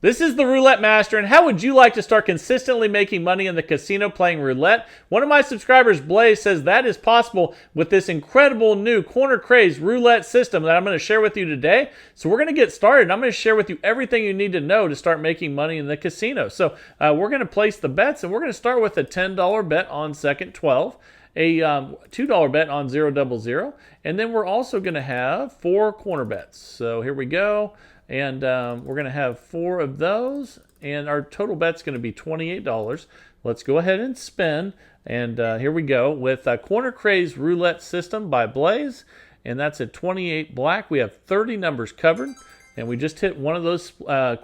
This is the Roulette Master, and how would you like to start consistently making money in the casino playing roulette? One of my subscribers, Blaze, says that is possible with this incredible new corner craze roulette system that I'm going to share with you today. So we're going to get started. I'm going to share with you everything you need to know to start making money in the casino. So we're going to place the bets, and we're going to start with a $10 bet on second 12. A $2 bet on 000, and then we're also going to have 4 corner bets. So here we go, and we're going to have 4 of those, and our total bet's going to be $28. Let's go ahead and spin, and here we go with a Corner Craze Roulette System by Blaze, and that's at 28 black. We have 30 numbers covered, and we just hit one of those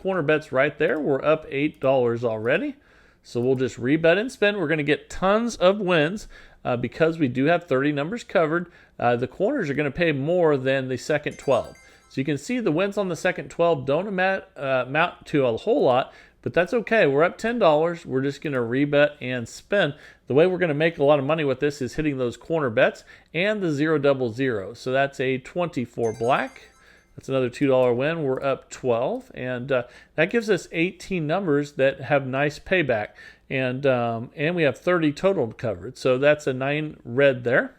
corner bets right there. We're up $8 already, so we'll just rebet and spin. We're going to get tons of wins. Because we do have 30 numbers covered, the corners are going to pay more than the second 12. So you can see the wins on the second 12 don't amount to a whole lot, but that's okay. We're up $10. We're just going to rebet and spin. The way we're going to make a lot of money with this is hitting those corner bets and the 000. So that's a 24 black. That's another $2 win. We're up 12, and that gives us 18 numbers that have nice payback, and we have 30 total covered. So that's a 9 red there,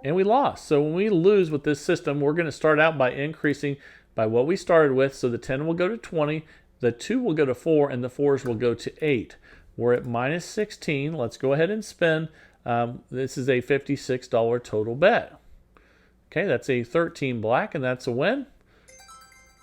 and we lost. So when we lose with this system, we're going to start out by increasing by what we started with. So the 10 will go to 20, the 2 will go to 4, and the 4s will go to 8. We're at minus 16. Let's go ahead and spin. This is a $56 total bet. Okay, that's a 13 black, and that's a win.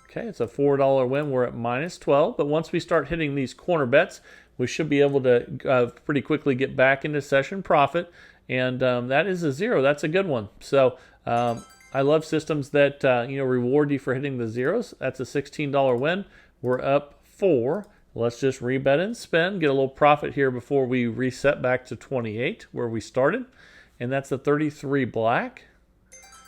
Okay, it's a $4 win. We're at minus 12. But once we start hitting these corner bets, we should be able to pretty quickly get back into session profit. And that is a 0. That's a good one. So I love systems that reward you for hitting the zeros. That's a $16 win. We're up 4. Let's just rebet and spin. Get a little profit here before we reset back to 28 where we started. And that's a 33 black.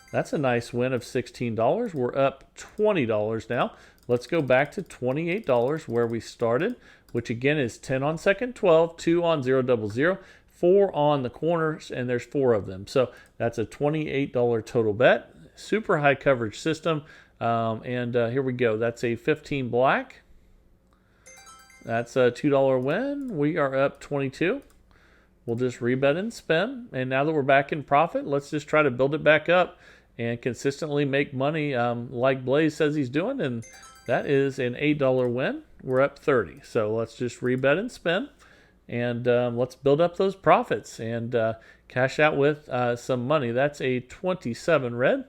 That's a nice win of $16. We're up $20 now. Let's go back to $28 where we started, which again is 10 on second 12, 2 on 000, 4 on the corners, and there's 4 of them. So that's a $28 total bet. Super high coverage system. Here we go. That's a 15 black. That's a $2 win. We are up 22. We'll just rebet and spin. And now that we're back in profit, let's just try to build it back up and consistently make money like Blaze says he's doing. And that is an $8 win. We're up 30. So let's just rebet and spin. And let's build up those profits and cash out with some money. That's a 27 red.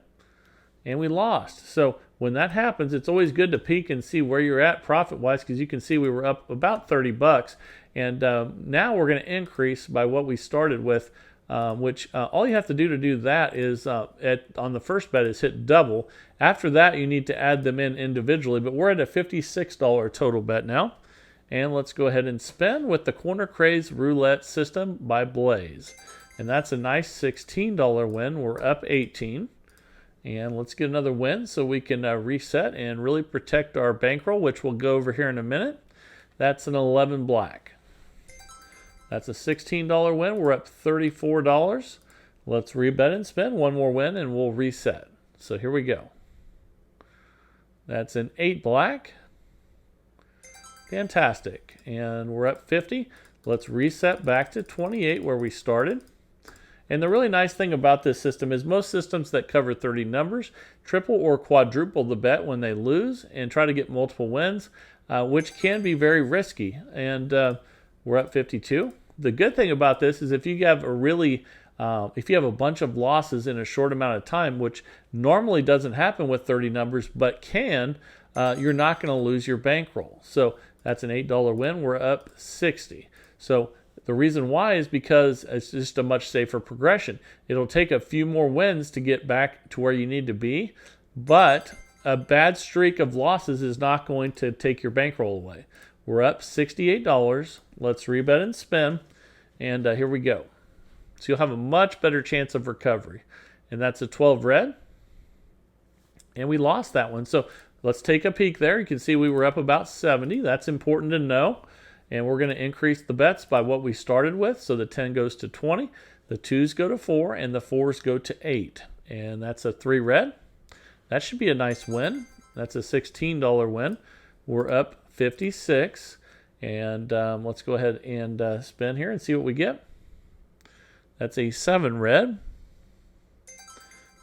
And we lost. So when that happens, it's always good to peek and see where you're at profit-wise, because you can see we were up about 30 bucks. And now we're going to increase by what we started with, which all you have to do that is on the first bet is hit double. After that, you need to add them in individually. But we're at a $56 total bet now. And let's go ahead and spin with the Corner Craze Roulette System by Blaze. And that's a nice $16 win. We're up 18. And let's get another win so we can reset and really protect our bankroll, which we'll go over here in a minute. That's an 11 black. That's a $16 win. We're up $34. Let's rebet and spin. One more win and we'll reset. So here we go. That's an 8 black. Fantastic. And we're up 50. Let's reset back to 28 where we started. And the really nice thing about this system is most systems that cover 30 numbers triple or quadruple the bet when they lose and try to get multiple wins, which can be very risky. And we're up 52. The good thing about this is if you have a bunch of losses in a short amount of time, which normally doesn't happen with 30 numbers, but can, you're not going to lose your bankroll. So that's an $8 win. We're up 60. So the reason why is because it's just a much safer progression. It'll take a few more wins to get back to where you need to be, but a bad streak of losses is not going to take your bankroll away. We're up $68. Let's rebet and spin, and here we go. So you'll have a much better chance of recovery. And that's a 12 red, and we lost that one. So let's take a peek there. You can see we were up about 70. That's important to know. And we're going to increase the bets by what we started with. So the 10 goes to 20, the 2s go to 4, and the 4s go to 8. And that's a 3 red. That should be a nice win. That's a $16 win. We're up 56. And let's go ahead and spin here and see what we get. That's a 7 red.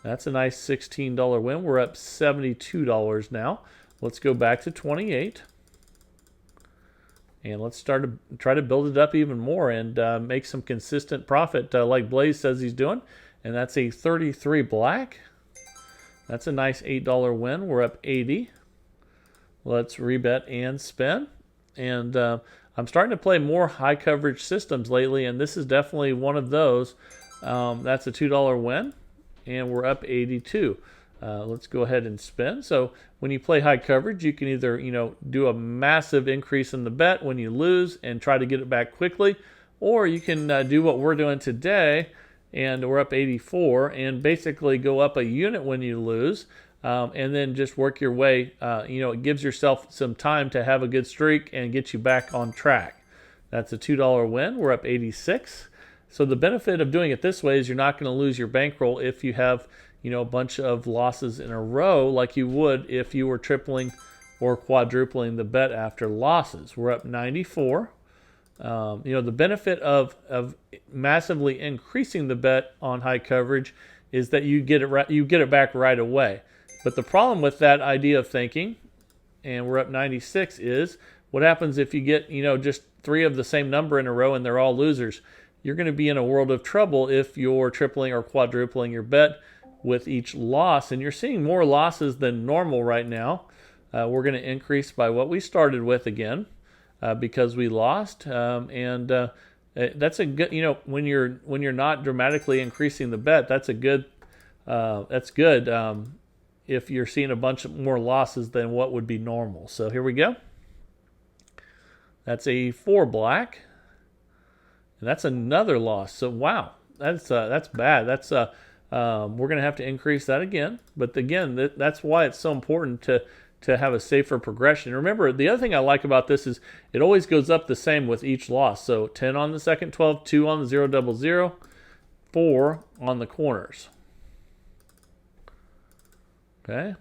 That's a nice $16 win. We're up $72 now. Let's go back to 28. And let's try to build it up even more and make some consistent profit like Blaze says he's doing. And that's a 33 black. That's a nice $8 win. We're up 80. Let's rebet and spin. And I'm starting to play more high coverage systems lately, and this is definitely one of those. That's a $2 win, and we're up 82. Let's go ahead and spin. So when you play high coverage, you can either do a massive increase in the bet when you lose and try to get it back quickly, or you can do what we're doing today, and we're up 84, and basically go up a unit when you lose. And then just work your way. It gives yourself some time to have a good streak and get you back on track. That's a $2 win. We're up 86. So the benefit of doing it this way is you're not going to lose your bankroll if you have a bunch of losses in a row like you would if you were tripling or quadrupling the bet after losses. We're up 94. The benefit of massively increasing the bet on high coverage is that you get it back right away. But the problem with that idea of thinking, and we're up 96, is what happens if you get, just 3 of the same number in a row and they're all losers? You're going to be in a world of trouble if you're tripling or quadrupling your bet with each loss. And you're seeing more losses than normal right now. We're going to increase by what we started with again because we lost. That's a good, when you're not dramatically increasing the bet, that's good. If you're seeing a bunch of more losses than what would be normal. So here we go. That's a 4 black. And that's another loss. So wow, that's bad. That's we're going to have to increase that again. But again, that's why it's so important to have a safer progression. Remember, the other thing I like about this is it always goes up the same with each loss. So 10 on the second 12, 2 on the 000, 4 on the corners. Okay,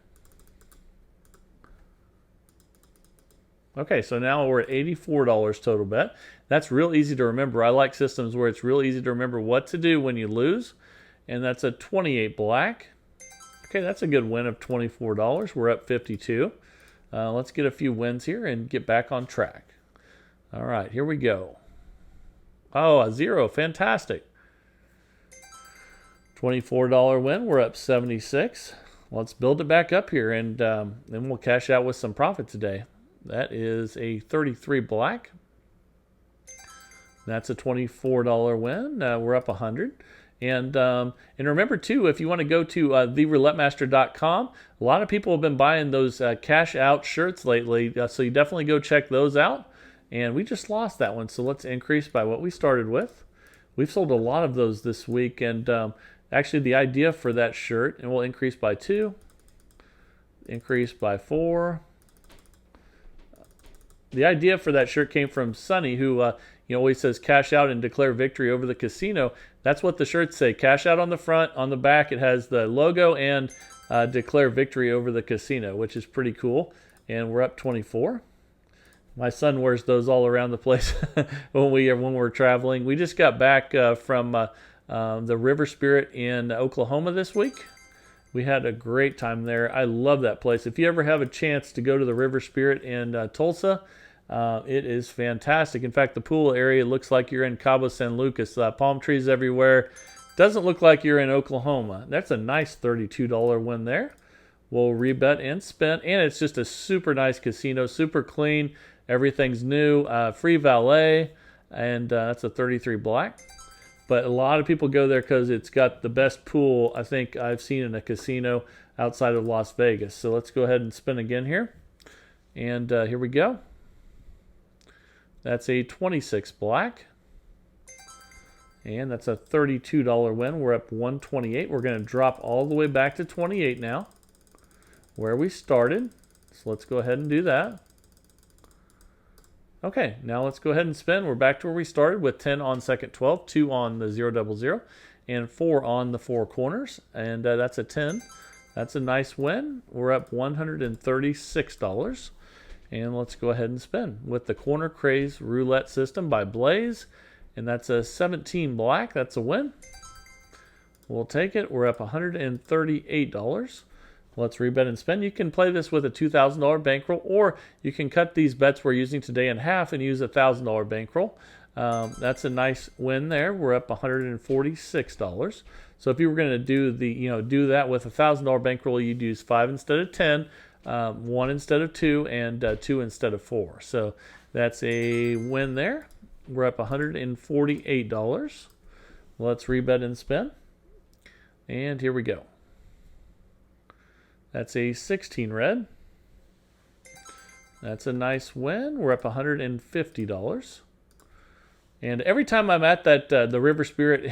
so now we're at $84 total bet. That's real easy to remember. I like systems where it's real easy to remember what to do when you lose. And that's a 28 black. Okay, that's a good win of $24. We're up 52. Let's get a few wins here and get back on track. All right, here we go. Oh, a 0. Fantastic. $24 win. We're up 76. Let's build it back up here, and then we'll cash out with some profit today. That is a 33 black. That's a $24 win. We're up 100. And remember, too, if you want to go to theroulettemaster.com, a lot of people have been buying those cash out shirts lately, so you definitely go check those out. And we just lost that one, so let's increase by what we started with. We've sold a lot of those this week, and actually, the idea for that shirt, and we'll increase by 2, increase by 4. The idea for that shirt came from Sonny, who always says cash out and declare victory over the casino. That's what the shirts say. Cash out on the front. On the back, it has the logo and declare victory over the casino, which is pretty cool. And we're up 24. My son wears those all around the place when we're traveling. We just got back from the River Spirit in Oklahoma this week. We had a great time there. I love that place. If you ever have a chance to go to the River Spirit in Tulsa, it is fantastic. In fact, the pool area looks like you're in Cabo San Lucas. Palm trees everywhere. Doesn't look like you're in Oklahoma. That's a nice $32 win there. We'll rebet and spin. And it's just a super nice casino, super clean. Everything's new. Free valet. And that's a 33 black. But a lot of people go there because it's got the best pool I think I've seen in a casino outside of Las Vegas. So let's go ahead and spin again here. And here we go. That's a 26 black. And that's a $32 win. We're up 128. We're going to drop all the way back to 28 now, where we started. So let's go ahead and do that. Okay, now let's go ahead and spin. We're back to where we started with 10 on second 12, 2 on the 000, and 4 on the 4 corners. And that's a 10. That's a nice win. We're up $136. And let's go ahead and spin with the Corner Craze Roulette System by Blaze. And that's a 17 black. That's a win. We'll take it. We're up $138. Let's rebet and spend. You can play this with a $2,000 bankroll, or you can cut these bets we're using today in half and use a $1,000 bankroll. That's a nice win there. We're up $146. So if you were going to do that with a $1,000 bankroll, you'd use 5 instead of 10, 1 instead of 2, and 2 instead of 4. So that's a win there. We're up $148. Let's rebet and spin. And here we go. That's a 16 red. That's a nice win. We're up $150. And every time I'm at that the River Spirit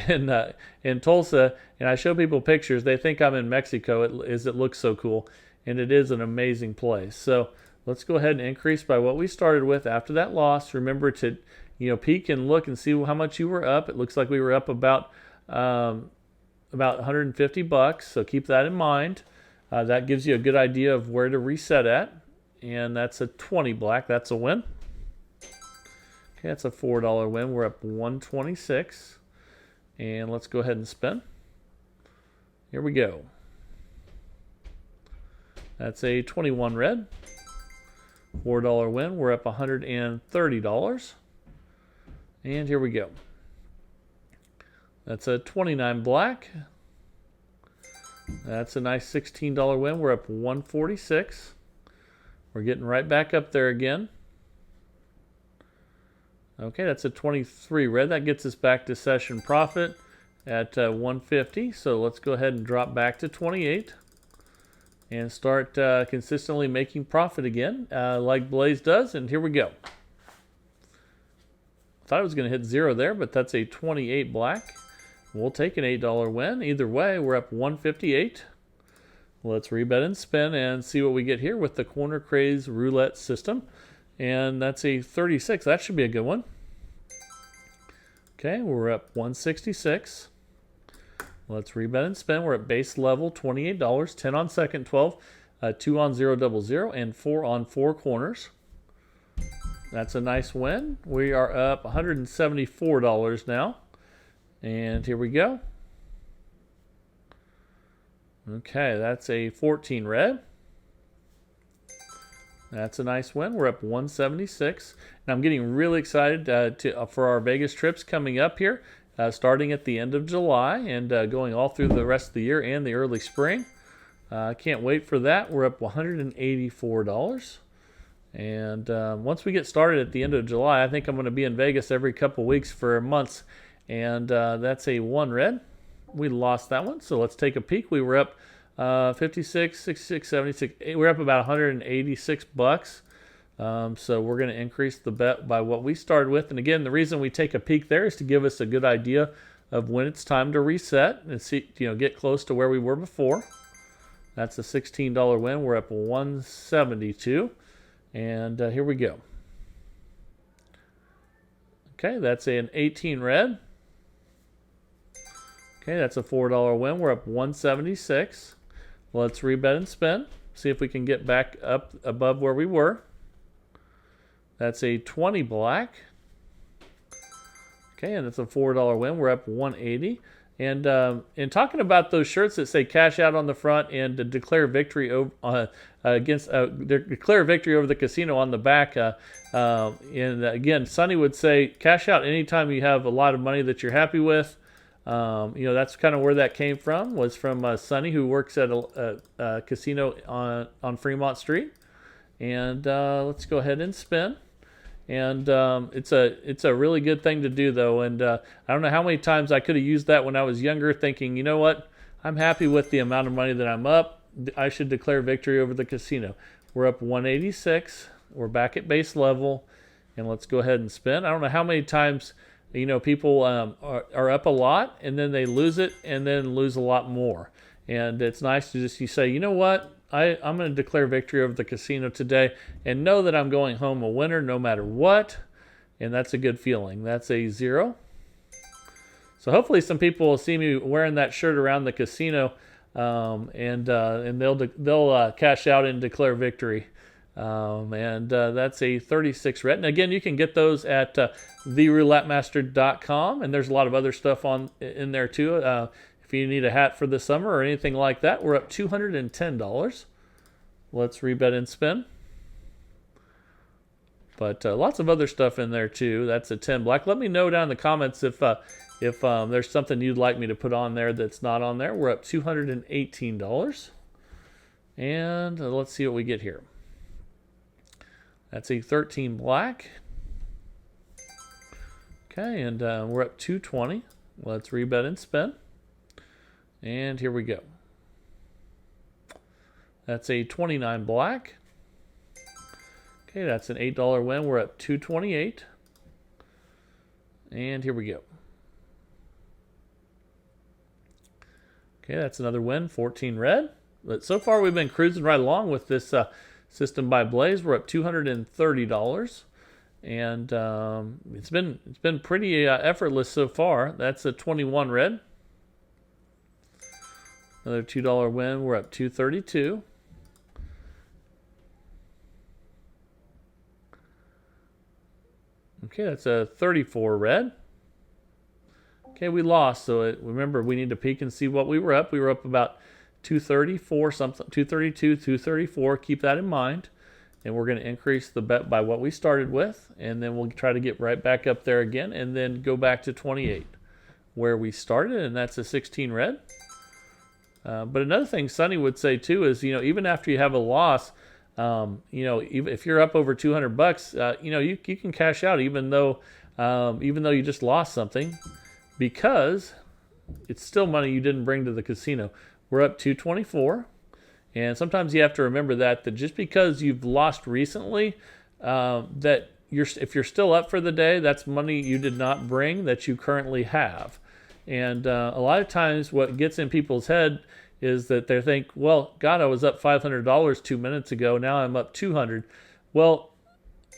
in Tulsa, and I show people pictures, they think I'm in Mexico. It looks so cool, and it is an amazing place. So let's go ahead and increase by what we started with after that loss. Remember to peek and look and see how much you were up. It looks like we were up about $150. So keep that in mind. That gives you a good idea of where to reset at. And that's a 20 black. That's a win. Okay, that's a $4 win. We're up $126. And let's go ahead and spin. Here we go. That's a 21 red. $4 win. We're up $130. And here we go. That's a 29 black. That's a nice $16 win. We're up $146. We're getting right back up there again. Okay, that's a 23 red. That gets us back to session profit at 150. So let's go ahead and drop back to 28 and start consistently making profit again, like Blaze does. And here we go. Thought I was going to hit 0 there, but that's a 28 black. We'll take an $8 win. Either way, we're up $158. Let's rebet and spin and see what we get here with the Corner Craze Roulette System. And that's a 36. That should be a good one. Okay, we're up 166. Let's rebet and spin. We're at base level, $28, 10 on second, 12, 2 on 0 double 0, and 4 on 4 corners. That's a nice win. We are up $174 now. And here we go. Okay, that's a 14 red. That's a nice win. We're up 176. And I'm getting really excited for our Vegas trips coming up here, starting at the end of July and going all through the rest of the year and the early spring. I can't wait for that. We're up $184. And once we get started at the end of July, I think I'm going to be in Vegas every couple weeks for months. And that's a 1 red. We lost that one, so let's take a peek. We were up 56, 66, 76. We're up about $186. So we're going to increase the bet by what we started with. And again, the reason we take a peek there is to give us a good idea of when it's time to reset and see, get close to where we were before. That's a $16 win. We're up 172. And here we go. Okay, that's an 18 red. Okay, that's a $4 win. We're up 176. Let's rebet and spin. See if we can get back up above where we were. That's a 20 black. Okay, and it's a $4 win. We're up 180. And in talking about those shirts that say cash out on the front and to declare victory declare victory over the casino on the back, and again, Sonny would say cash out anytime you have a lot of money that you're happy with. That's kind of where that came from, was from Sonny, who works at a casino on Fremont Street. And let's go ahead and spin. And it's a really good thing to do, though. And I don't know how many times I could have used that when I was younger, thinking, you know what, I'm happy with the amount of money that I'm up. I should declare victory over the casino. We're up 186. We're back at base level. And let's go ahead and spin. I don't know how many times people are up a lot and then they lose it and then lose a lot more. And it's nice to just say, you know what, I'm going to declare victory over the casino today and know that I'm going home a winner no matter what. And that's a good feeling. That's a 0. So hopefully some people will see me wearing that shirt around the casino, and they'll cash out and declare victory And that's a 36 red. And again, you can get those at theroulettemaster.com, and there's a lot of other stuff in there too. If you need a hat for the summer or anything like that, we're up $210. Let's rebet and spin. But lots of other stuff in there too. That's a 10 black. Let me know down in the comments if there's something you'd like me to put on there that's not on there. We're up $218. And let's see what we get here. That's a 13 black. Okay, and we're up 220. Let's rebet and spin. And here we go. That's a 29 black. Okay, that's an $8 win. We're up 228. And here we go. Okay, that's another win, 14 red. But so far we've been cruising right along with this system by Blaze. We're up $230. And it's been pretty effortless so far. That's a 21 red. Another $2 win. We're up 232. Okay, that's a 34 red. Okay, we lost. So remember, we need to peek and see what we were up. We were up about 234 something, 232, 234. Keep that in mind. And we're going to increase the bet by what we started with, and then we'll try to get right back up there again, and then go back to 28 where we started, and that's a 16 red. But another thing Sonny would say too is, even after you have a loss, if you're up over $200, you can cash out even though you just lost something, because it's still money you didn't bring to the casino. We're up 224. And sometimes you have to remember that just because you've lost recently, that if you're still up for the day, that's money you did not bring that you currently have. And a lot of times what gets in people's head is that they think, well, God, I was up $500 2 minutes ago. Now I'm up $200. Well,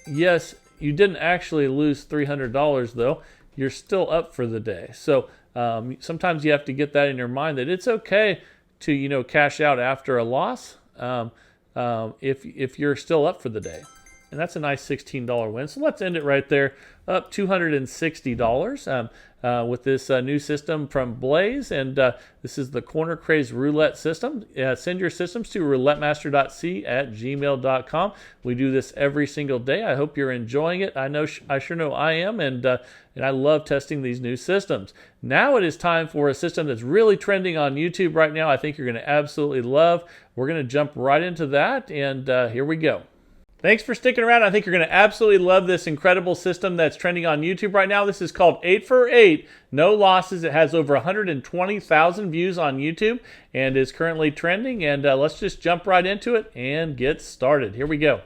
yes, you didn't actually lose $300 though. You're still up for the day. So sometimes you have to get that in your mind, that it's okay to cash out after a loss if you're still up for the day. And that's a nice $16 win. So let's end it right there, up $260 with this new system from Blaze. And this is the Corner Craze Roulette system. Send your systems to rouletteMaster.c@gmail.com. We do this every single day. I hope you're enjoying it. I sure know I am, and I love testing these new systems. Now it is time for a system that's really trending on YouTube right now. I think you're going to absolutely love. We're going to jump right into that, and here we go. Thanks for sticking around. I think you're going to absolutely love this incredible system that's trending on YouTube right now. This is called 8 for 8, no losses. It has over 120,000 views on YouTube and is currently trending. And let's just jump right into it and get started. Here we go.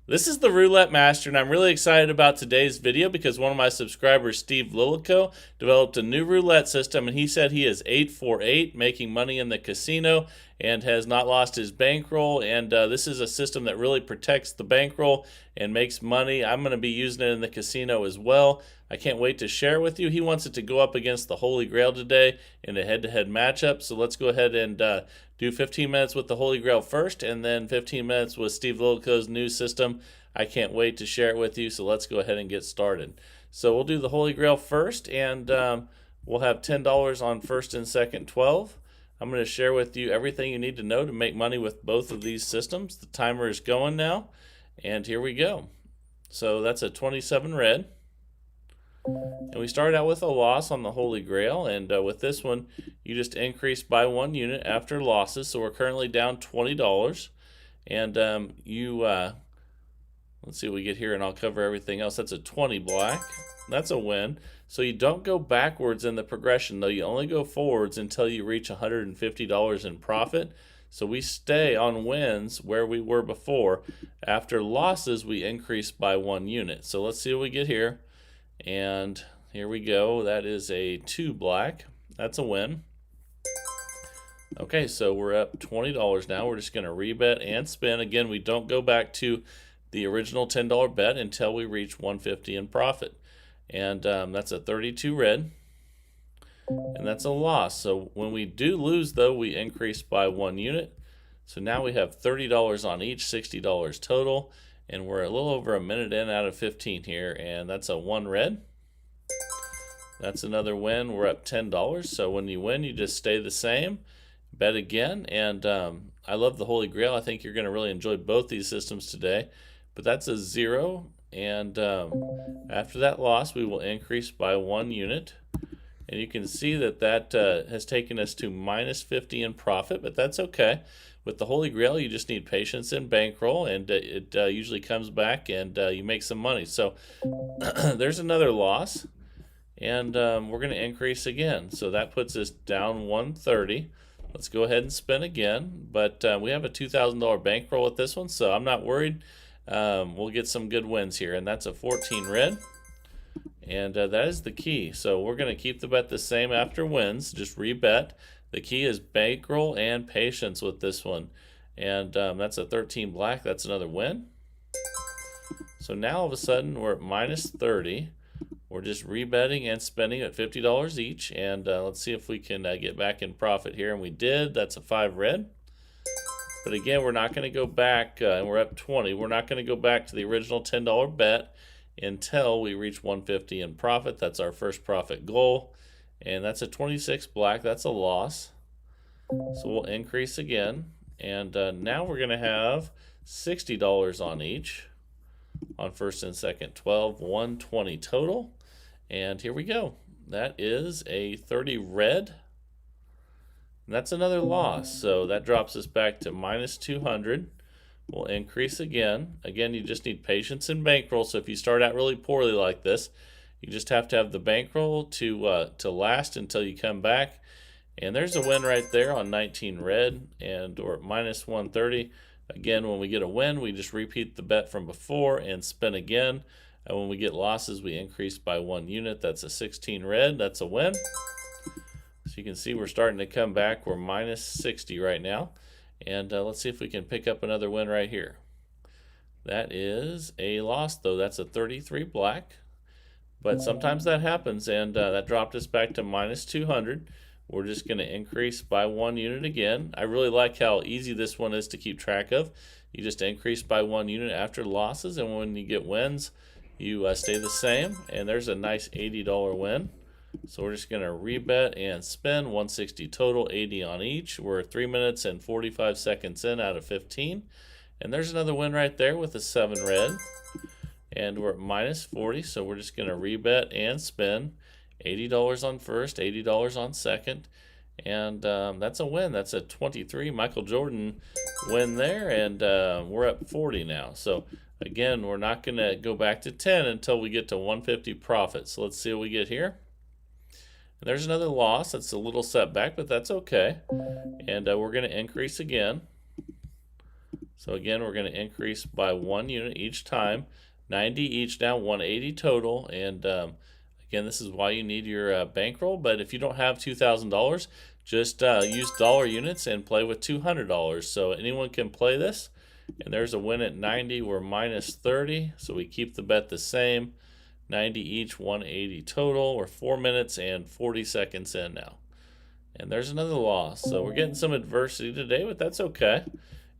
This is the Roulette Master, and I'm really excited about today's video because one of my subscribers, Steve Lillico, developed a new roulette system, and he said he is 8 for 8, making money in the casino, and has not lost his bankroll. And this is a system that really protects the bankroll and makes money. I'm going to be using it in the casino as well. I can't wait to share it with you. He wants it to go up against the Holy Grail today in a head-to-head matchup. So let's go ahead and do 15 minutes with the Holy Grail first, and then 15 minutes with Steve Lillico's new system. I can't wait to share it with you, so let's go ahead and get started. So we'll do the Holy Grail first, and we'll have $10 on first and second 12. I'm going to share with you everything you need to know to make money with both of these systems. The timer is going now, and here we go. So that's a 27 red. And we started out with a loss on the Holy Grail, and with this one, you just increase by 1 unit after losses. So we're currently down $20, and let's see what we get here, and I'll cover everything else. That's a 20 black. That's a win. So you don't go backwards in the progression, though. You only go forwards until you reach $150 in profit. So we stay on wins where we were before. After losses, we increase by 1 unit. So let's see what we get here. And here we go. That is a 2 black. That's a win. Okay, so we're up $20 now. We're just going to rebet and spin. Again, we don't go back to the original $10 bet until we reach $150 in profit. And that's a 32 red. And that's a loss. So when we do lose, though, we increase by 1 unit. So now we have $30 on each, $60 total, and we're a little over a minute in out of 15 here, and that's a 1 red. That's another win. We're up $10. So when you win, you just stay the same, bet again, and I love the Holy Grail. I think you're going to really enjoy both these systems today. But that's a 0, and after that loss, we will increase by 1 unit. And you can see that that has taken us to minus 50 in profit, but that's okay. With the Holy Grail, you just need patience and bankroll, and it usually comes back, and you make some money. So there's another loss, and we're going to increase again. So that puts us down 130. Let's go ahead and spin again, but we have a $2,000 bankroll with this one, so I'm not worried. We'll get some good wins here, and that's a 14 red. And that is the key. So we're going to keep the bet the same after wins, just rebet. The key is bankroll and patience with this one. And that's a 13 black. That's another win. So now all of a sudden we're at minus 30. We're just rebetting and spending at $50 each. And let's see if we can get back in profit here. And we did. That's a 5 red. But again, we're not going to go back, and we're up 20. We're not going to go back to the original $10 bet until we reach 150 in profit. That's our first profit goal, and that's a 26 black. That's a loss, so we'll increase again, and now we're going to have $60 on each on first and second 12, 120 total, and here we go. That is a 30 red, and that's another loss, so that drops us back to minus 200. We'll increase again. Again, you just need patience and bankroll. So if you start out really poorly like this, you just have to have the bankroll to last until you come back. And there's a win right there on 19 red, and we're at minus 130. Again, when we get a win, we just repeat the bet from before and spin again. And when we get losses, we increase by 1 unit. That's a 16 red. That's a win. So you can see we're starting to come back. We're minus 60 right now. And let's see if we can pick up another win right here. That is a loss, though. That's a 33 black. But sometimes that happens, and that dropped us back to minus 200. We're just going to increase by 1 unit again. I really like how easy this one is to keep track of. You just increase by 1 unit after losses, and when you get wins, you stay the same. And there's a nice $80 win. So we're just going to rebet and spin, 160 total, 80 on each. We're 3 minutes and 45 seconds in out of 15. And there's another win right there with a 7 red. And we're at minus 40, so we're just going to rebet and spin, $80 on first, $80 on second. And that's a win. That's a 23 Michael Jordan win there, and we're up 40 now. So again, we're not going to go back to 10 until we get to 150 profit. So let's see what we get here. And there's another loss. That's a little setback, but that's okay. And we're going to increase again. So again, we're going to increase by 1 unit each time. 90 each now, 180 total. And again, this is why you need your bankroll. But if you don't have $2,000, just use dollar units and play with $200. So anyone can play this. And there's a win at 90. We're minus 30. So we keep the bet the same. 90 each, 180 total. We're 4 minutes and 40 seconds in now. And there's another loss. So we're getting some adversity today, but that's okay.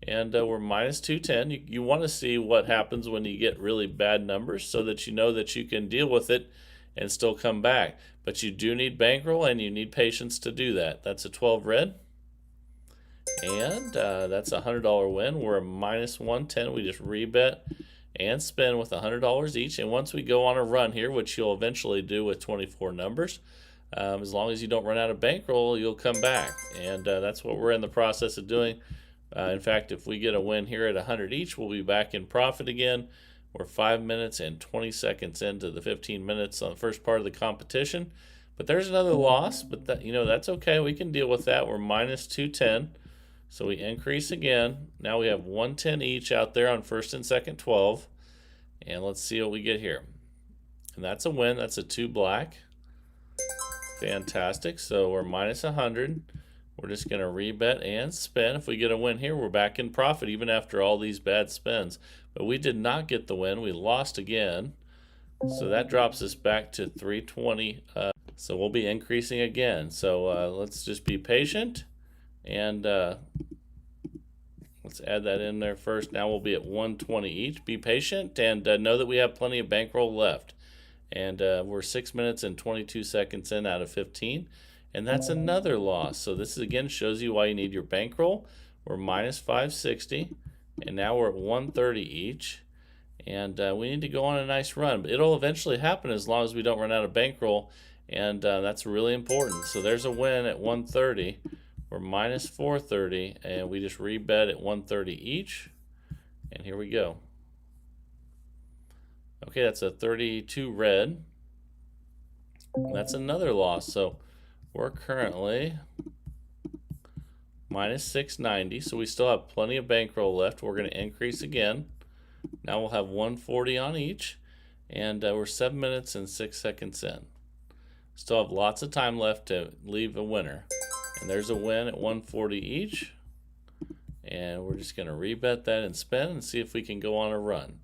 And we're minus 210. You want to see what happens when you get really bad numbers so that you know that you can deal with it and still come back. But you do need bankroll and you need patience to do that. That's a 12 red. And that's a $100 win. We're a minus 110. We just rebet and spin with $100 each. And once we go on a run here, which you'll eventually do with 24 numbers, as long as you don't run out of bankroll, you'll come back. And that's what we're in the process of doing. In fact, if we get a win here at 100 each, we'll be back in profit again. We're 5 minutes and 20 seconds into the 15 minutes on the first part of the competition. But there's another loss, but that's okay. We can deal with that. We're minus 210. So we increase again. Now we have 110 each out there on first and second 12. And let's see what we get here. And that's a win. That's a 2 black. Fantastic. So we're minus 100. We're just going to rebet and spin. If we get a win here, we're back in profit even after all these bad spins. But we did not get the win. We lost again. So that drops us back to 320. So we'll be increasing again. So let's just be patient and Let's add that in there first. Now we'll be at 120 each. Be patient and know that we have plenty of bankroll left. And we're 6 minutes and 22 seconds in out of 15. And that's another loss. So this again shows you why you need your bankroll. We're minus 560. And now we're at 130 each. And we need to go on a nice run. But it'll eventually happen as long as we don't run out of bankroll. And that's really important. So there's a win at 130. We're minus 430, and we just rebet at 130 each. And here we go. Okay, that's a 32 red. That's another loss. So we're currently minus 690. So we still have plenty of bankroll left. We're going to increase again. Now we'll have 140 on each. And we're 7 minutes and 6 seconds in. Still have lots of time left to leave a winner. And there's a win at 140 each. And we're just going to rebet that and spin and see if we can go on a run.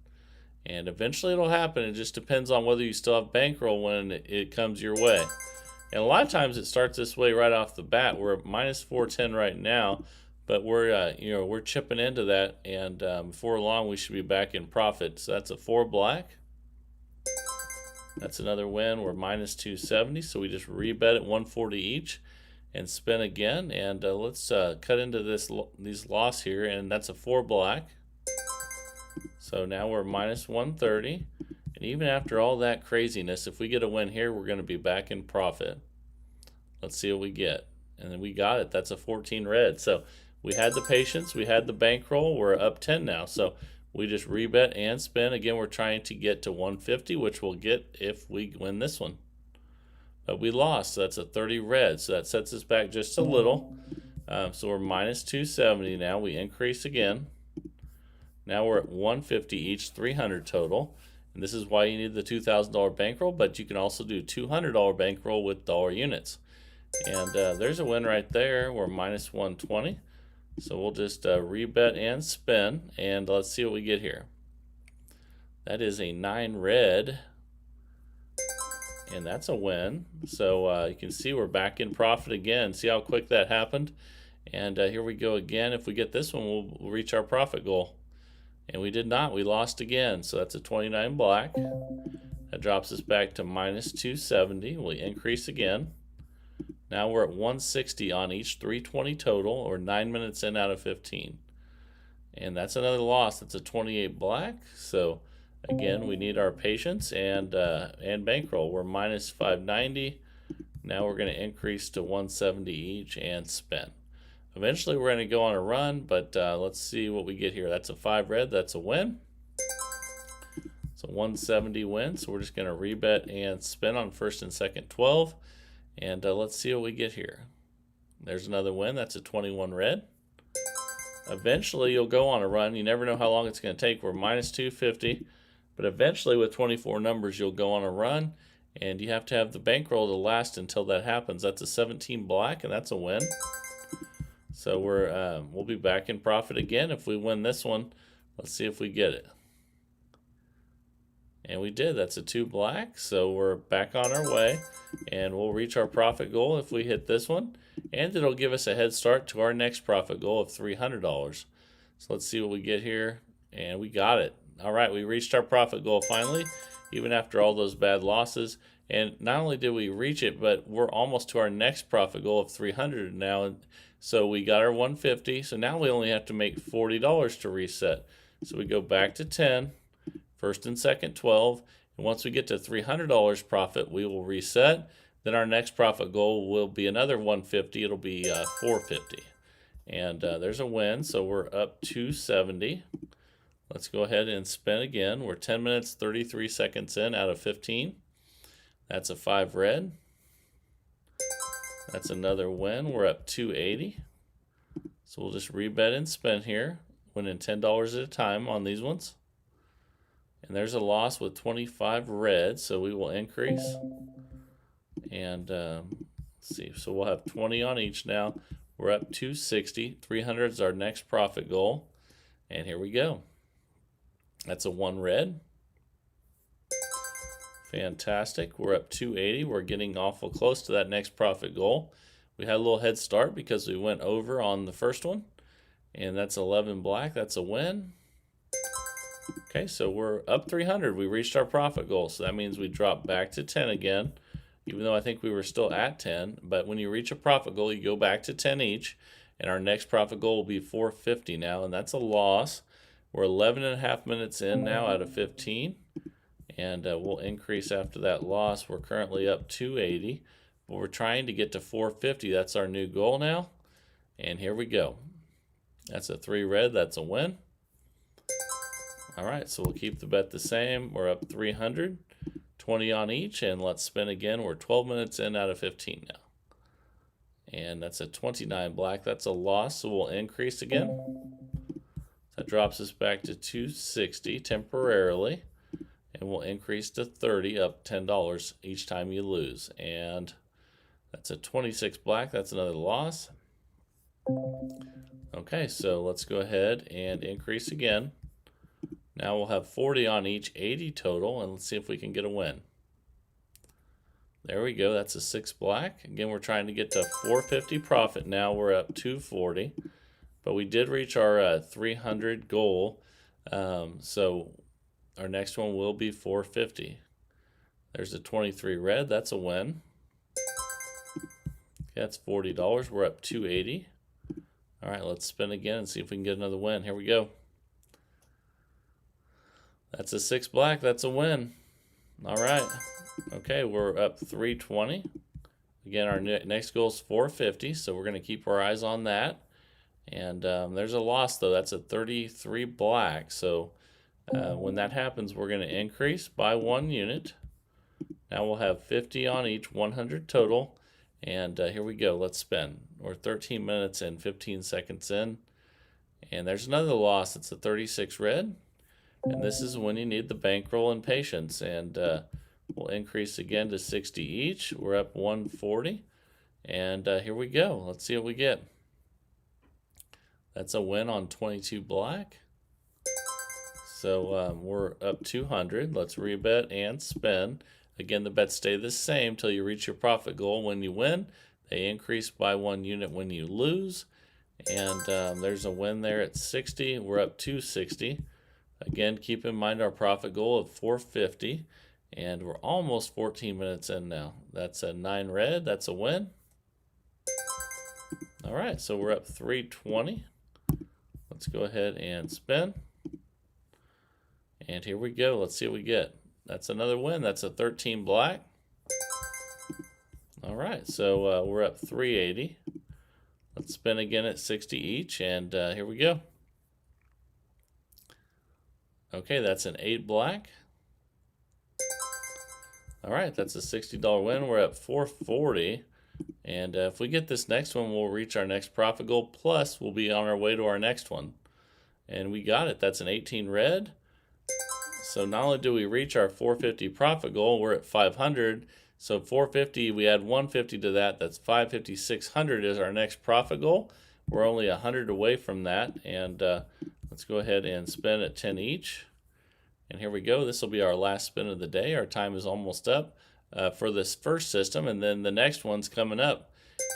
And eventually it'll happen. It just depends on whether you still have bankroll when it comes your way. And a lot of times it starts this way right off the bat. We're at minus 410 right now, but we're chipping into that, and before long we should be back in profit. So that's a 4 black. That's another win. We're minus 270, so we just rebet at 140 each. And spin again, and let's cut into these loss here, and that's a 4 black. So now we're minus 130, and even after all that craziness, if we get a win here, we're going to be back in profit. Let's see what we get, and then we got it. That's a 14 red. So we had the patience, we had the bankroll. We're up 10 now, so we just rebet and spin. Again, we're trying to get to 150, which we'll get if we win this one. But we lost, so that's a 30 red, so that sets us back just a little. So we're minus 270 now. We increase again. Now we're at 150 each, 300 total. And this is why you need the $2,000 bankroll, but you can also do $200 bankroll with dollar units. And there's a win right there. We're minus 120. So we'll just rebet and spin, and let's see what we get here. That is a 9 red. And that's a win. So you can see we're back in profit again. See how quick that happened? And here we go again. If we get this one, we'll reach our profit goal. And we did not. We lost again. So that's a 29 black. That drops us back to minus 270. We increase again. Now we're at 160 on each, 320 total, or 9 minutes in out of 15. And that's another loss. That's a 28 black. So again, we need our patience and bankroll. We're minus 590. Now we're going to increase to 170 each and spin. Eventually we're going to go on a run, but let's see what we get here. That's a 5 red. That's a win. It's a 170 win. So we're just going to rebet and spin on first and second 12. And let's see what we get here. There's another win. That's a 21 red. Eventually you'll go on a run. You never know how long it's going to take. We're minus 250. But eventually with 24 numbers, you'll go on a run, and you have to have the bankroll to last until that happens. That's a 17 black, and that's a win. So we'll be back in profit again if we win this one. Let's see if we get it. And we did. That's a 2 black, so we're back on our way, and we'll reach our profit goal if we hit this one. And it'll give us a head start to our next profit goal of $300. So let's see what we get here, and we got it. All right, we reached our profit goal finally, even after all those bad losses. And not only did we reach it, but we're almost to our next profit goal of $300 now. So we got our 150. So now we only have to make $40 to reset. So we go back to 10, first and second 12. And once we get to $300 profit, we will reset. Then our next profit goal will be another 150. It'll be 450. And there's a win. So we're up 270. Let's go ahead and spin again. We're 10 minutes, 33 seconds in out of 15. That's a 5 red. That's another win. We're up 280. So we'll just rebet and spin here, winning $10 at a time on these ones. And there's a loss with 25 red, so we will increase. And let's see, so we'll have 20 on each now. We're up 260. 300 is our next profit goal. And here we go. That's a 1 red. Fantastic. We're up 280. We're getting awful close to that next profit goal. We had a little head start because we went over on the first one. and that's 11 black. That's a win. Okay, so we're up 300. We reached our profit goal, so that means we drop back to 10 again, even though I think we were still at 10. But when you reach a profit goal, you go back to 10 each, and our next profit goal will be 450 now, and that's a loss. We're 11 and a half minutes in now out of 15, and we'll increase after that loss. We're currently up 280, but we're trying to get to 450. That's our new goal now, and here we go. That's a 3 red. That's a win. All right, so we'll keep the bet the same. We're up 300, 20 on each, and let's spin again. We're 12 minutes in out of 15 now. And that's a 29 black. That's a loss, so we'll increase again. That drops us back to 260 temporarily, and we'll increase to 30, up $10 each time you lose. And that's a 26 black. That's another loss. Okay, so let's go ahead and increase again. Now we'll have 40 on each, 80 total, and let's see if we can get a win. There we go. That's a 6 black. Again, we're trying to get to 450 profit. Now we're up 240, but we did reach our 300 goal, so our next one will be 450. There's a 23 red. That's a win. That's $40. We're up 280. All right, let's spin again and see if we can get another win. Here we go. That's a 6 black. That's a win. All right. Okay, we're up 320. Again, our next goal is 450, so we're going to keep our eyes on that. And there's a loss, though. That's a 33 black. So when that happens, we're going to increase by 1 unit. Now we'll have 50 on each, 100 total. And here we go. Let's spin. We're 13 minutes and 15 seconds in. And there's another loss. It's a 36 red. And this is when you need the bankroll and patience. And we'll increase again to 60 each. We're up 140. And here we go. Let's see what we get. That's a win on 22 black. So we're up 200. Let's rebet and spin. Again, the bets stay the same till you reach your profit goal. When you win, they increase by 1 unit when you lose. And there's a win there at 60. We're up 260. Again, keep in mind our profit goal of 450, and we're almost 14 minutes in now. That's a 9 red. That's a win. All right, so we're up 320. Let's go ahead and spin. And here we go. Let's see what we get. That's another win. That's a 13 black. All right, so we're up 380. Let's spin again at 60 each, and here we go. Okay, that's an 8 black. All right, that's a $60 win. We're at 440. And if we get this next one, we'll reach our next profit goal. Plus, we'll be on our way to our next one. And we got it. That's an 18 red. So not only do we reach our 450 profit goal, we're at 500. So 450, we add 150 to that. That's 550, 600 is our next profit goal. We're only 100 away from that. And let's go ahead and spin at 10 each. And here we go. This will be our last spin of the day. Our time is almost up for this first system. And then the next one's coming up.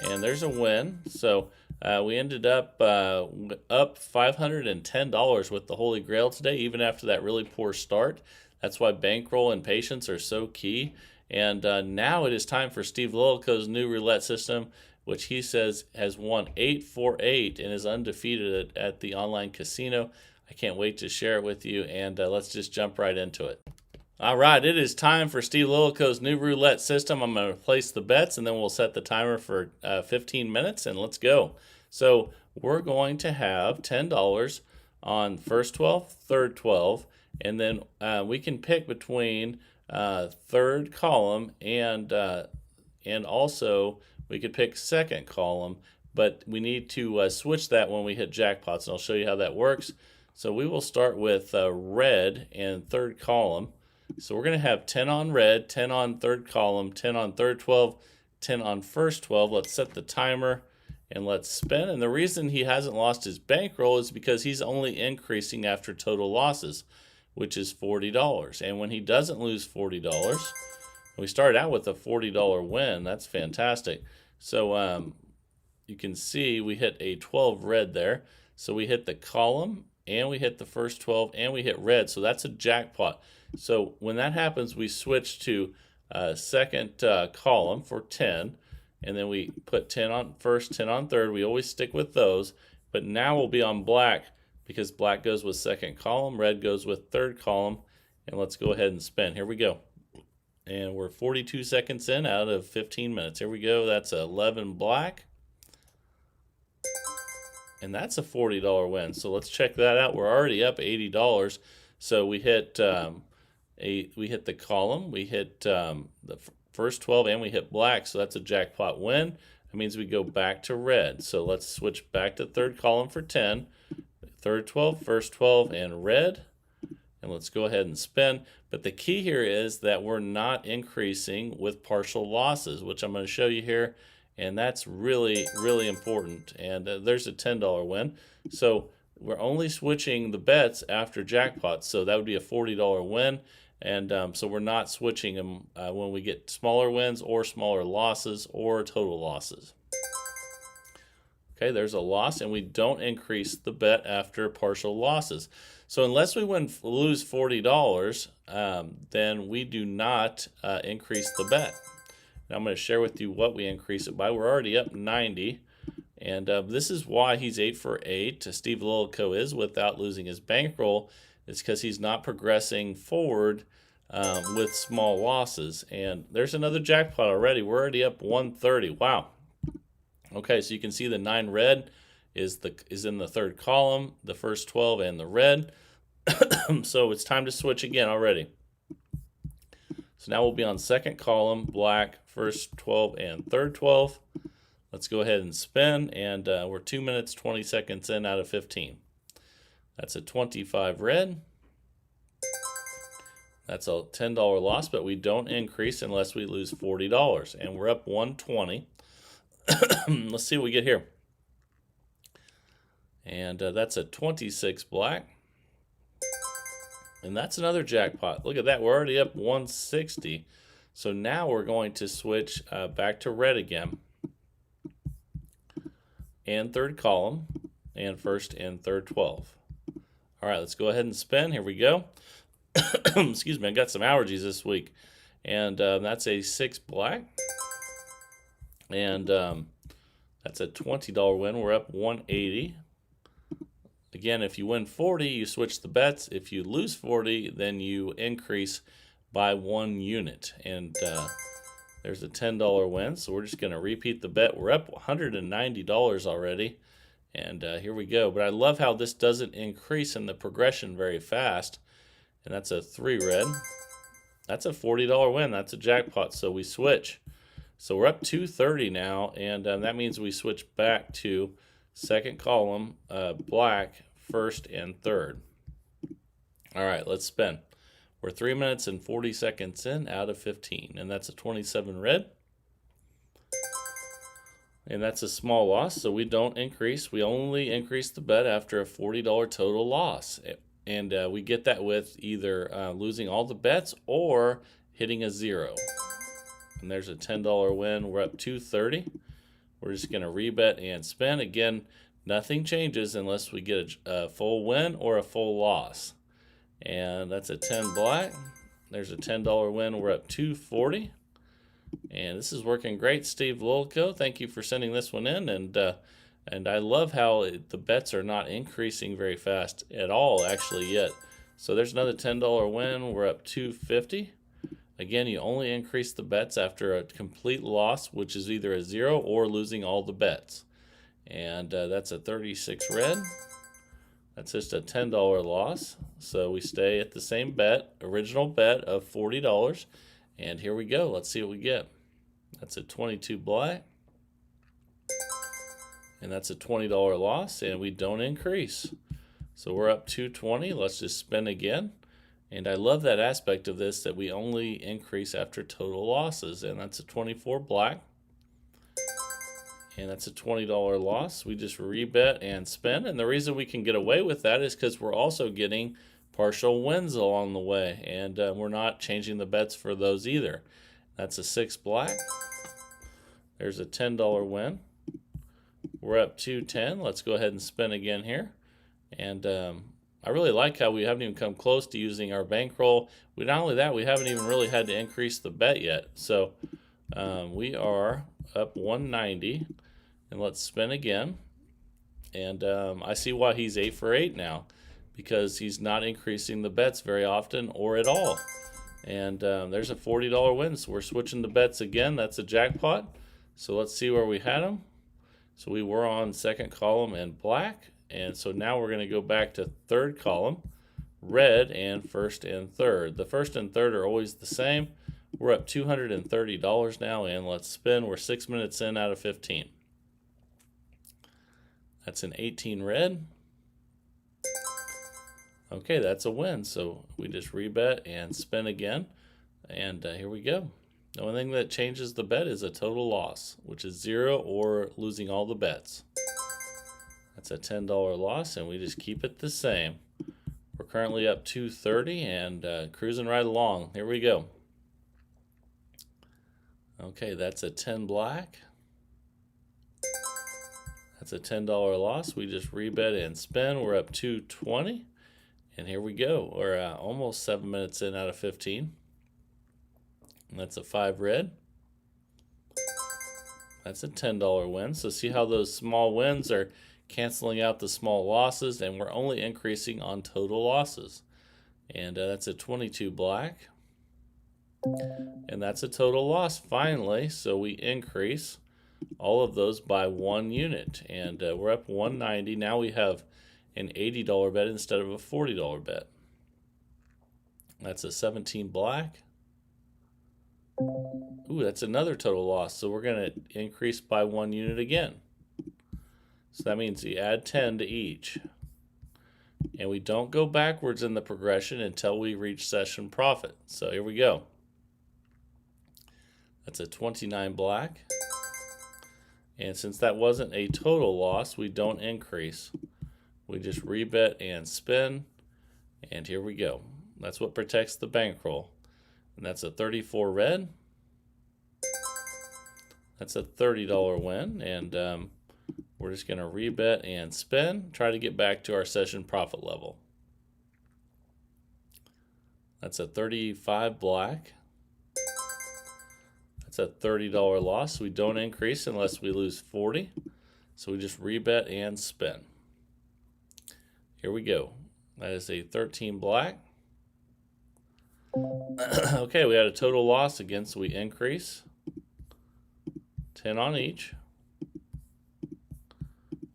And there's a win. So we ended up $510 with the Holy Grail today, even after that really poor start. That's why bankroll and patience are so key. And now it is time for Steve Lillico's new roulette system, which he says has won 848 and is undefeated at the online casino. I can't wait to share it with you, and let's just jump right into it. All right, it is time for Steve Lillico's new roulette system. I'm going to place the bets, and then we'll set the timer for 15 minutes, and let's go. So we're going to have $10 on first 12, third 12, and then we can pick between third column and also we could pick second column, but we need to switch that when we hit jackpots, and I'll show you how that works. So we will start with red and third column. So we're going to have 10 on red, 10 on third column, 10 on third 12, 10 on first 12. Let's set the timer and let's spin. And the reason he hasn't lost his bankroll is because he's only increasing after total losses, which is $40. And when he doesn't lose $40, we started out with a $40 win. That's fantastic. So you can see we hit a 12 red there. So we hit the column, and we hit the first 12, and we hit red. So that's a jackpot. So when that happens, we switch to second column for 10, and then we put 10 on first, 10 on third. We always stick with those, but now we'll be on black because black goes with second column, red goes with third column, and let's go ahead and spin. Here we go. And we're 42 seconds in out of 15 minutes. Here we go. That's 11 black. And that's a $40 win. So let's check that out. We're already up $80. So we hit we hit the column, we hit the first 12, and we hit black. So that's a jackpot win. That means we go back to red. So let's switch back to third column for 10. Third 12, first 12, and red. And let's go ahead and spin. But the key here is that we're not increasing with partial losses, which I'm going to show you here. And that's really, really important. And there's a $10 win. So we're only switching the bets after jackpots. So that would be a $40 win. And so we're not switching them when we get smaller wins or smaller losses or total losses. Okay, there's a loss, and we don't increase the bet after partial losses. So unless we lose $40, then we do not increase the bet. And I'm going to share with you what we increase it by. We're already up 90, and this is why he's 8 for 8. Steve Lillico is without losing his bankroll. It's because he's not progressing forward with small losses. And there's another jackpot already. We're already up 130. Wow. Okay, so you can see the 9 red is in the third column, the first 12 and the red. So it's time to switch again already. So now we'll be on second column, black, first 12 and third 12. Let's go ahead and spin, and we're 2 minutes, 20 seconds in out of 15. That's a 25 red. That's a $10 loss, but we don't increase unless we lose $40, and we're up 120. Let's see what we get here. And that's a 26 black. And that's another jackpot. Look at that. We're already up 160. So now we're going to switch back to red again. And third column. And first and third 12. All right, let's go ahead and spin. Here we go. Excuse me, I got some allergies this week. And that's a 6 black. And that's a $20 win. We're up 180. Again, if you win 40, you switch the bets. If you lose 40, then you increase by 1 unit. And there's a $10 win. So we're just going to repeat the bet. We're up $190 already. And here we go. But I love how this doesn't increase in the progression very fast. And that's a 3 red. That's a $40 win. That's a jackpot. So we switch. So we're up 230 now. And that means we switch back to second column, black, first and third. All right, let's spin. We're 3 minutes and 40 seconds in out of 15. And that's a 27 red. And that's a small loss, so we don't increase. We only increase the bet after a $40 total loss. And we get that with either losing all the bets or hitting a 0. And there's a $10 win. We're up 230. We're just going to rebet and spin. Again, nothing changes unless we get a full win or a full loss. And that's a 10 black. There's a $10 win. We're up 240. And this is working great, Steve Lillico. Thank you for sending this one in. And I love how the bets are not increasing very fast at all, actually, yet. So there's another $10 win. We're up 250. Again, you only increase the bets after a complete loss, which is either a 0 or losing all the bets. And that's a 36 red. That's just a $10 loss. So we stay at the same bet, original bet of $40. And here we go. Let's see what we get. That's a 22 black. And that's a $20 loss, and we don't increase. So we're up 220. Let's just spin again. And I love that aspect of this, that we only increase after total losses. And that's a 24 black. And that's a $20 loss. We just rebet and spin. And the reason we can get away with that is because we're also getting partial wins along the way. And we're not changing the bets for those either. That's a 6 black. There's a $10 win. We're up 210. Let's go ahead and spin again here. And I really like how we haven't even come close to using our bankroll. Not only that, we haven't even really had to increase the bet yet. So we are up 190. And let's spin again. And I see why he's 8 for 8 now, because he's not increasing the bets very often or at all. And there's a $40 win. So we're switching the bets again. That's a jackpot. So let's see where we had him. So we were on second column and black. And so now we're going to go back to third column, red, and first and third. The first and third are always the same. We're up $230 now, and let's spin. We're 6 minutes in out of 15. That's an 18 red. Okay, that's a win. So we just rebet and spin again. And here we go. The only thing that changes the bet is a total loss, which is 0 or losing all the bets. That's a $10 loss, and we just keep it the same. We're currently up 230 and cruising right along. Here we go. Okay, that's a 10 black. That's a $10 loss. We just rebet and spin. We're up 220. And here we go. We're almost 7 minutes in out of 15. And that's a 5 red. That's a $10 win. So see how those small wins are canceling out the small losses, and we're only increasing on total losses. And that's a 22 black. And that's a total loss finally. So we increase all of those by 1 unit. And we're up 190. Now we have an $80 bet instead of a $40 bet. That's a 17 black. Ooh, that's another total loss. So we're going to increase by 1 unit again. So that means you add 10 to each. And we don't go backwards in the progression until we reach session profit. So here we go. That's a 29 black. And since that wasn't a total loss, we don't increase. We just rebet and spin. And here we go. That's what protects the bankroll. And that's a 34 red. That's a $30 win. And we're just going to rebet and spin. Try to get back to our session profit level. That's a 35 black. That's a $30 loss. We don't increase unless we lose 40. So we just rebet and spin. Here we go. That is a 13 black. Okay, we had a total loss again, so we increase. 10 on each.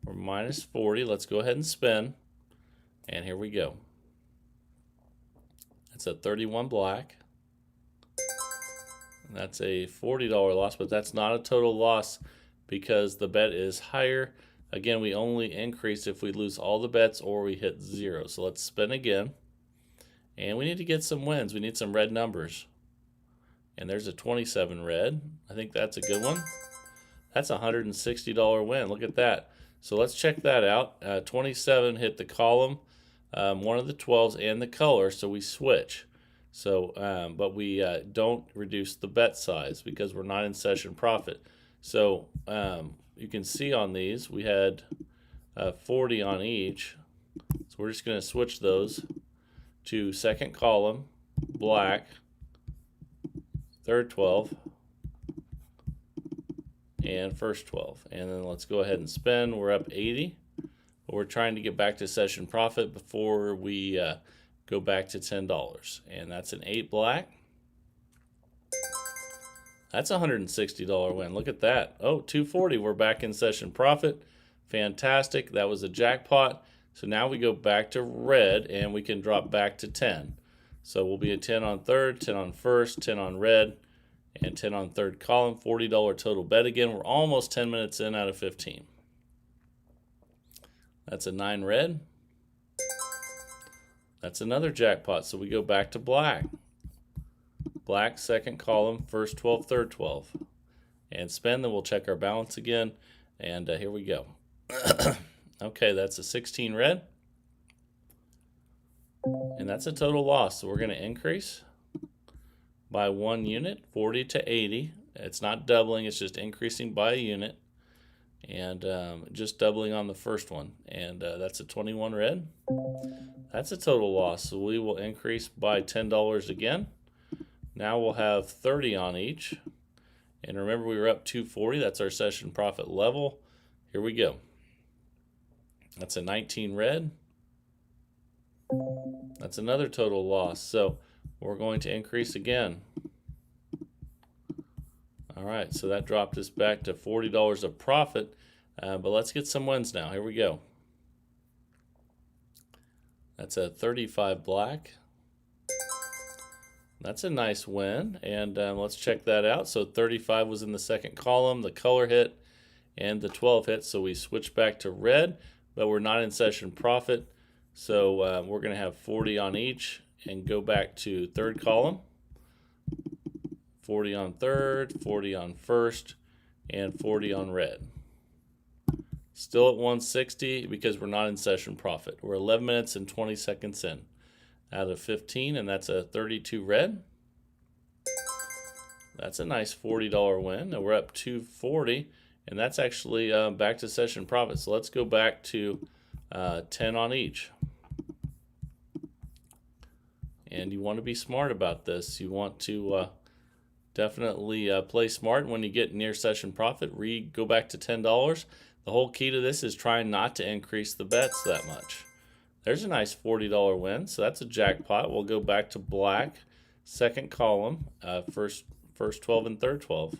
We're minus 40. Let's go ahead and spin. And here we go. That's a 31 black. And that's a $40 loss, but that's not a total loss because the bet is higher. Again, we only increase if we lose all the bets or we hit 0. So let's spin again. And we need to get some wins. We need some red numbers. And there's a 27 red. I think that's a good one. That's a $160 win. Look at that. So let's check that out. 27 hit the column, one of the 12s, and the color, so we switch. So, but we don't reduce the bet size because we're not in session profit. So you can see on these, we had 40 on each. So we're just going to switch those to second column, black, third 12, and first 12. And then let's go ahead and spin. We're up 80. But we're trying to get back to session profit before we go back to $10. And that's an 8 black. That's a $160 win. Look at that. Oh, 240. We're back in session profit. Fantastic. That was a jackpot. So now we go back to red and we can drop back to 10. So we'll be at 10 on third, 10 on first, 10 on red, and 10 on third column. $40 total bet again. We're almost 10 minutes in out of 15. That's a 9 red. That's another jackpot. So we go back to black. Black, second column, first 12, third 12. And spin, then we'll check our balance again. And here we go. Okay, that's a 16 red. And that's a total loss. So we're going to increase by 1 unit, 40 to 80. It's not doubling, it's just increasing by a unit. and just doubling on the first one. And that's a 21 red. That's a total loss. So we will increase by $10 again. Now we'll have 30 on each. And remember, we were up 240. That's our session profit level. Here we go. That's a 19 red. That's another total loss. So we're going to increase again. All right, so that dropped us back to $40 of profit. But let's get some wins now. Here we go. That's a 35 black. That's a nice win, and let's check that out. So 35 was in the second column, the color hit, and the 12 hit. So we switch back to red, but we're not in session profit. So we're going to have 40 on each and go back to third column. 40 on third, 40 on first, and 40 on red. Still at 160 because we're not in session profit. We're 11 minutes and 20 seconds in out of 15, and that's a 32 red. That's a nice $40 win, and we're up 240, and that's actually back to session profit. So let's go back to 10 on each. And you want to be smart about this. You want to definitely play smart. When you get near session profit, go back to $10. The whole key to this is trying not to increase the bets that much. There's a nice $40 win, so that's a jackpot. We'll go back to black, second column, first 12 and third 12.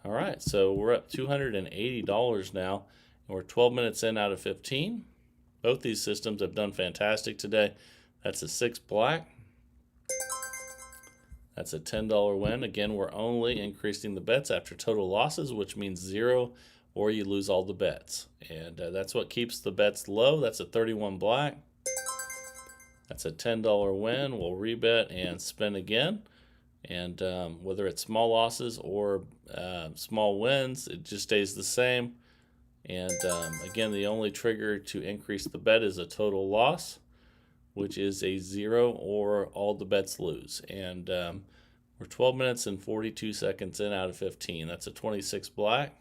All right, so we're up $280 now, and we're 12 minutes in out of 15. Both these systems have done fantastic today. That's a 6 black. That's a $10 win. Again, we're only increasing the bets after total losses, which means 0 or you lose all the bets. And that's what keeps the bets low. That's a 31 black. That's a $10 win. We'll rebet and spin again. And whether it's small losses or small wins, it just stays the same. And again, the only trigger to increase the bet is a total loss, which is a 0 or all the bets lose. And we're 12 minutes and 42 seconds in out of 15. That's a 26 black.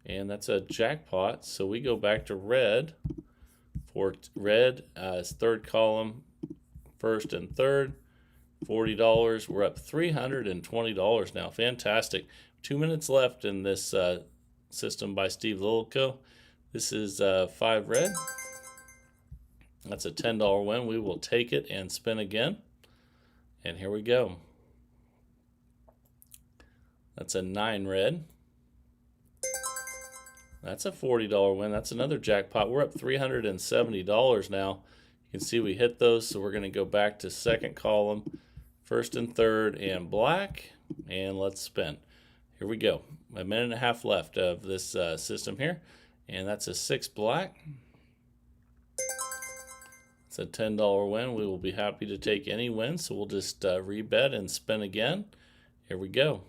And that's a jackpot. So we go back to red. For red is third column, first and third. $40. We're up $320 now. Fantastic. 2 minutes left in this system by Steve Lillico. This is 5 red. That's a $10 win. We will take it and spin again. And here we go. That's a 9 red. That's a $40 win. That's another jackpot. We're up $370 now. You can see we hit those, so we're going to go back to second column, first and third, and black. And let's spin. Here we go. A minute and a half left of this system here. And that's a 6 black. It's a $10 win. We will be happy to take any win, so we'll just rebet and spin again. Here we go.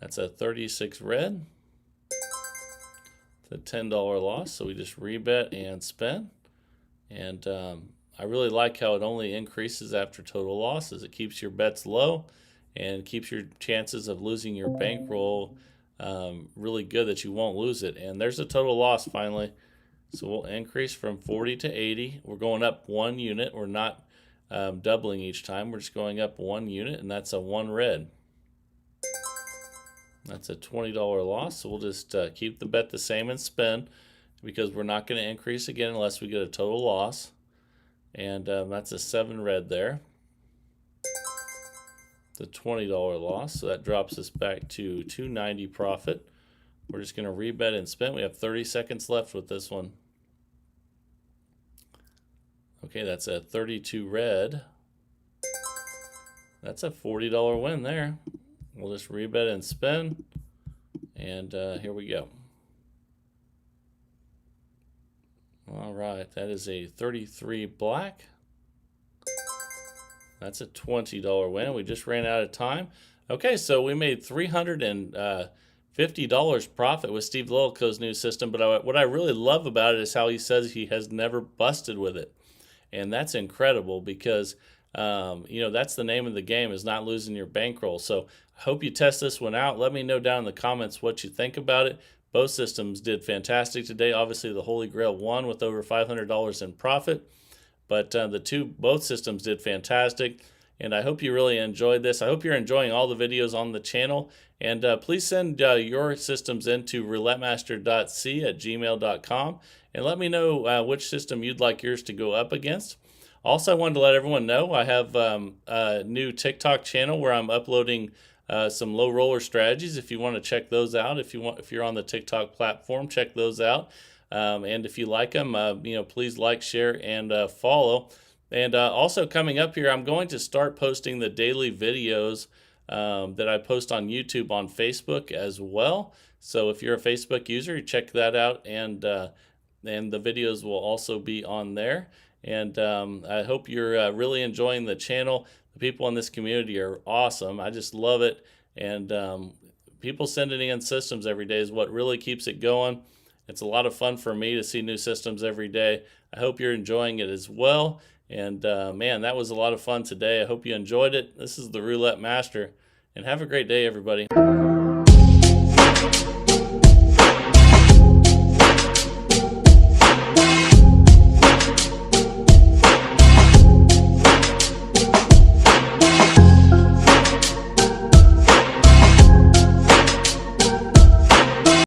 That's a 36 red. It's a $10 loss, so we just rebet and spin. And I really like how it only increases after total losses. It keeps your bets low and keeps your chances of losing your bankroll really good, that you won't lose it. And there's a total loss finally. So we'll increase from 40 to 80. We're going up 1 unit. We're not doubling each time. We're just going up 1 unit, and that's a 1 red. That's a $20 loss. So we'll just keep the bet the same and spin, because we're not going to increase again unless we get a total loss. And that's a 7 red there. It's a $20 loss, so that drops us back to $290 profit. We're just going to rebet and spin. We have 30 seconds left with this one. Okay, that's a 32 red. That's a $40 win there. We'll just rebet and spin. And here we go. All right, that is a 33 black. That's a $20 win. We just ran out of time. Okay, so we made $350 profit with Steve Lillico's new system. But what I really love about it is how he says he has never busted with it. And that's incredible, because you know, that's the name of the game, is not losing your bankroll. So Hope you test this one out. Let me know down in the comments what you think about it. Both systems did fantastic today. Obviously, the Holy Grail won with over $500 in profit, but both systems did fantastic. And I hope you really enjoyed this. I hope you're enjoying all the videos on the channel. And please send your systems into roulettemaster.c@gmail.com and let me know which system you'd like yours to go up against. Also, I wanted to let everyone know I have a new TikTok channel where I'm uploading some low roller strategies. If you want to check those out, if you're on the TikTok platform, check those out. And if you like them, please like, share, and follow. And also coming up here, I'm going to start posting the daily videos that I post on YouTube on Facebook as well. So if you're a Facebook user, check that out, and the videos will also be on there. And I hope you're really enjoying the channel. The people in this community are awesome. I just love it. And people sending in systems every day is what really keeps it going. It's a lot of fun for me to see new systems every day. I hope you're enjoying it as well. And man, that was a lot of fun today. I hope you enjoyed it. This is the Roulette Master. And have a great day, everybody.